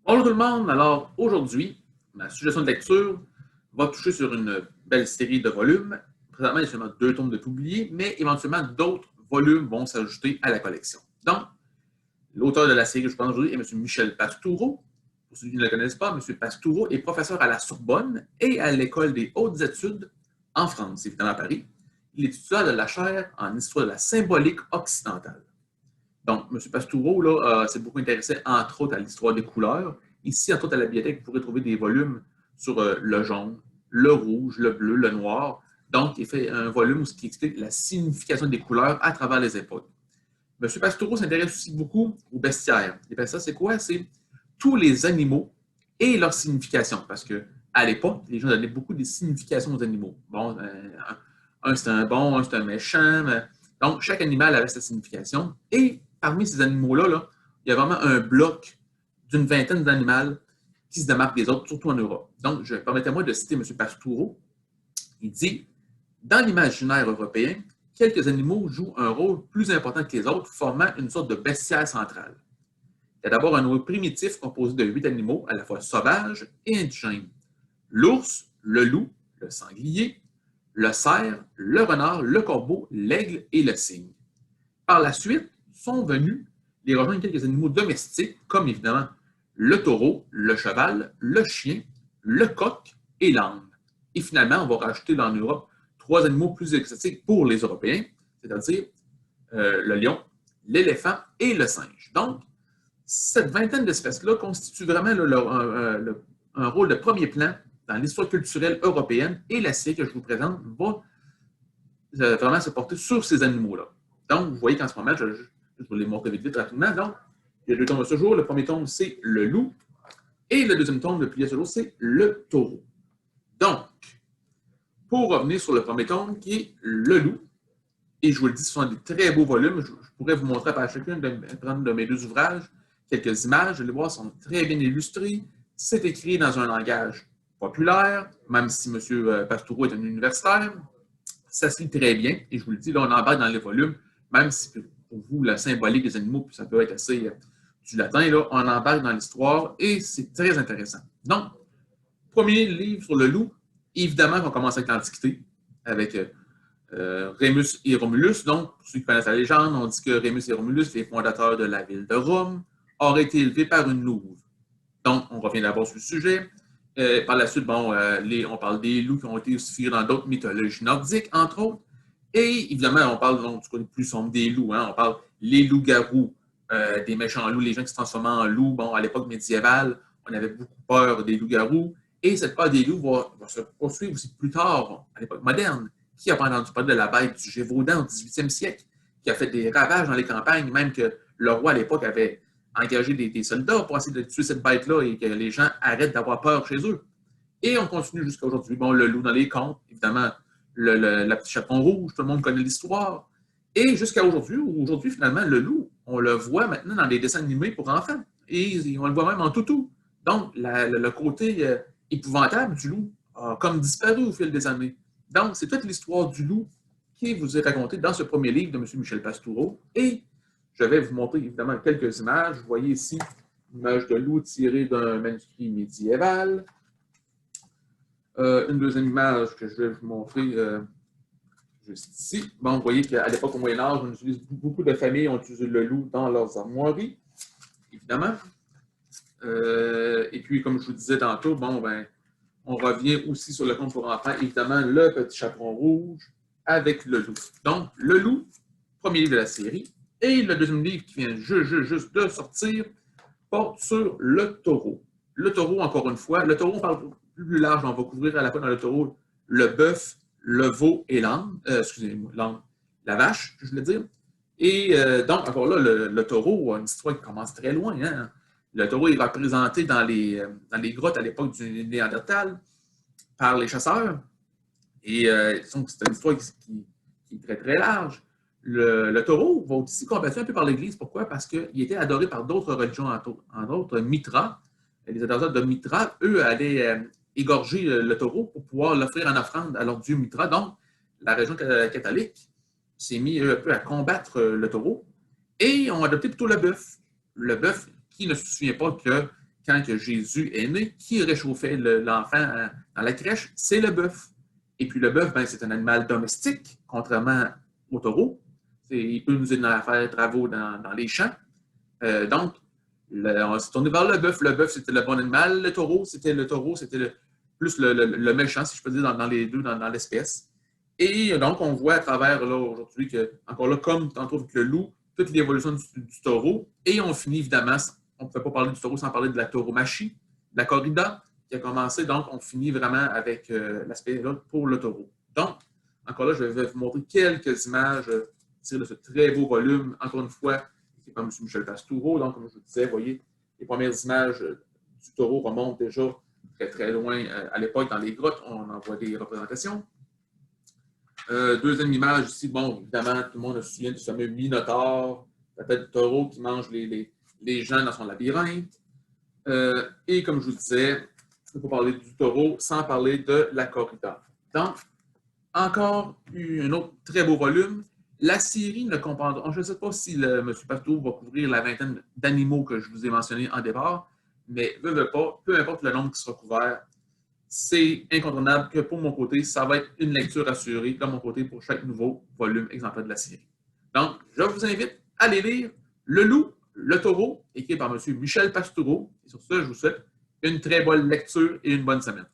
Bonjour tout le monde. Alors aujourd'hui, ma suggestion de lecture va toucher sur une belle série de volumes. Présentement, il y a seulement 2 tomes de publiés, mais éventuellement d'autres volumes vont s'ajouter à la collection. Donc, l'auteur de la série que je pense aujourd'hui est M. Michel Pastoureau. Pour ceux qui ne le connaissent pas, M. Pastoureau est professeur à la Sorbonne et à l'École des hautes études en France, évidemment à Paris. Il est titulaire de la chaire en histoire de la symbolique occidentale. Donc, M. Pastoureau s'est beaucoup intéressé, entre autres, à l'histoire des couleurs. Ici, entre autres, à la bibliothèque, vous pourrez trouver des volumes sur le jaune, le rouge, le bleu, le noir. Donc, il fait un volume qui explique la signification des couleurs à travers les époques. M. Pastoureau s'intéresse aussi beaucoup aux bestiaires. Les bestiaires, c'est quoi? C'est tous les animaux et leur signification. Parce qu'à l'époque, les gens donnaient beaucoup de significations aux animaux. Bon, un c'est un bon, un c'est un méchant. Donc, chaque animal avait sa signification. Et parmi ces animaux-là, il y a vraiment un bloc d'une vingtaine d'animaux qui se démarquent des autres, surtout en Europe. Donc, permettez-moi de citer M. Pastoureau. Il dit, dans l'imaginaire européen, quelques animaux jouent un rôle plus important que les autres, formant une sorte de bestiaire central. Il y a d'abord un noyau primitif composé de 8 animaux, à la fois sauvages et indigènes. L'ours, le loup, le sanglier, le cerf, le renard, le corbeau, l'aigle et le cygne. Par la suite, sont venus les rejoindre quelques animaux domestiques, comme évidemment le taureau, le cheval, le chien, le coq et l'âne. Et finalement, on va rajouter en Europe 3 animaux plus exotiques pour les Européens, c'est-à-dire le lion, l'éléphant et le singe. Donc, cette vingtaine d'espèces-là constitue vraiment un rôle de premier plan dans l'histoire culturelle européenne, et la série que je vous présente va vraiment se porter sur ces animaux-là. Donc, vous voyez qu'en ce moment, je vais vous les montrer vite rapidement. Donc, il y a 2 tomes de ce jour. Le premier tome, c'est le loup. Et le deuxième tome, depuis ce jour, c'est le taureau. Donc, pour revenir sur le premier tome, qui est le loup, et je vous le dis, ce sont des très beaux volumes. Je pourrais vous montrer par chacune de mes 2 ouvrages quelques images. Vous allez voir, sont très bien illustrés. C'est écrit dans un langage populaire, même si M. Pastoureau est un universitaire. Ça se lit très bien. Et je vous le dis, là, on embarque dans les volumes, même si pour vous, la symbolique des animaux, ça peut être assez du latin, là, on embarque dans l'histoire et c'est très intéressant. Donc, premier livre sur le loup, évidemment, on commence avec l'Antiquité, avec Rémus et Romulus. Donc, pour ceux qui connaissent la légende, on dit que Rémus et Romulus, les fondateurs de la ville de Rome, auraient été élevés par une louve. Donc, on revient d'abord sur le sujet. Par la suite, on parle des loups qui ont été aussi figurés dans d'autres mythologies nordiques, entre autres. Et évidemment, on parle du côté plus sombre des loups. Hein. On parle les loups-garous, des méchants loups, les gens qui se transforment en loups. Bon, à l'époque médiévale, on avait beaucoup peur des loups-garous. Et cette peur des loups va se poursuivre aussi plus tard, à l'époque moderne. Qui a pas entendu parler de la bête du Gévaudan au 18e siècle, qui a fait des ravages dans les campagnes, même que le roi à l'époque avait engagé des soldats pour essayer de tuer cette bête-là et que les gens arrêtent d'avoir peur chez eux. Et on continue jusqu'à aujourd'hui. Bon, le loup dans les contes, évidemment, la petite chaperon rouge, tout le monde connaît l'histoire. Et jusqu'à aujourd'hui, où aujourd'hui, finalement, le loup, on le voit maintenant dans les dessins animés pour enfants. Et on le voit même en toutou. Donc, le côté épouvantable du loup a comme disparu au fil des années. Donc, c'est toute l'histoire du loup qui vous est racontée dans ce premier livre de M. Michel Pastoureau. Et je vais vous montrer évidemment quelques images. Vous voyez ici une image de loup tirée d'un manuscrit médiéval. Une deuxième image que je vais vous montrer juste ici. Bon, vous voyez qu'à l'époque, au Moyen-Âge, beaucoup de familles ont utilisé le loup dans leurs armoiries, évidemment. Et puis, comme je vous disais tantôt, on revient aussi sur le conte pour enfants, évidemment, le petit chaperon rouge avec le loup. Donc, le loup, premier livre de la série, et le deuxième livre qui vient juste de sortir porte sur le taureau. Le taureau, encore une fois, le taureau, on parle plus large, on va couvrir à la fois dans le taureau le bœuf, le veau et l'âne, excusez-moi, la vache, je voulais dire. Et donc, encore là, le taureau a une histoire qui commence très loin. Hein? Le taureau est représenté dans les grottes à l'époque du Néandertal par les chasseurs. Et c'est une histoire qui est très, très large. Le taureau va aussi combattu un peu par l'Église. Pourquoi? Parce qu'il était adoré par d'autres religions, en autres Mitra. Les adorateurs de Mitra, eux, allaient égorger le taureau pour pouvoir l'offrir en offrande à leur dieu Mitra. Donc, la religion catholique s'est mis un peu à combattre le taureau et ont adopté plutôt le bœuf. Le bœuf qui ne se souvient pas que quand que Jésus est né, qui réchauffait l'enfant dans la crèche? C'est le bœuf. Et puis le bœuf, ben, c'est un animal domestique, contrairement au taureau. Il peut nous aider à faire travaux dans les champs. Donc, on s'est tourné vers le bœuf. Le bœuf, c'était le bon animal. Le taureau, c'était plus le méchant, si je peux dire, dans les deux, dans l'espèce. Et donc, on voit à travers, là, aujourd'hui, que, encore là, comme tantôt avec le loup, toute l'évolution du taureau. Et on finit, évidemment, on ne peut pas parler du taureau sans parler de la tauromachie, de la corrida, qui a commencé. Donc, on finit vraiment avec l'aspect là pour le taureau. Donc, encore là, je vais vous montrer quelques images de ce très beau volume, encore une fois, écrit par M. Michel Pastoureau. Donc, comme je vous disais, vous voyez, les premières images du taureau remontent déjà très, très loin à l'époque. Dans les grottes, on en voit des représentations. Deuxième image ici, bon, évidemment, tout le monde se souvient du fameux Minotaure, la tête du taureau qui mange les gens dans son labyrinthe. Et comme je vous disais, il ne faut pas parler du taureau sans parler de la corrida. Donc, encore un autre très beau volume. La série ne comprendra, je ne sais pas si M. Pastoureau va couvrir la vingtaine d'animaux que je vous ai mentionnés en départ, mais veut pas, peu importe le nombre qui sera couvert, c'est incontournable que pour mon côté, ça va être une lecture assurée de mon côté pour chaque nouveau volume exemplaire de la série. Donc, je vous invite à aller lire Le Loup, le Taureau, écrit par M. Michel Pastoureau. Et sur ce, je vous souhaite une très bonne lecture et une bonne semaine.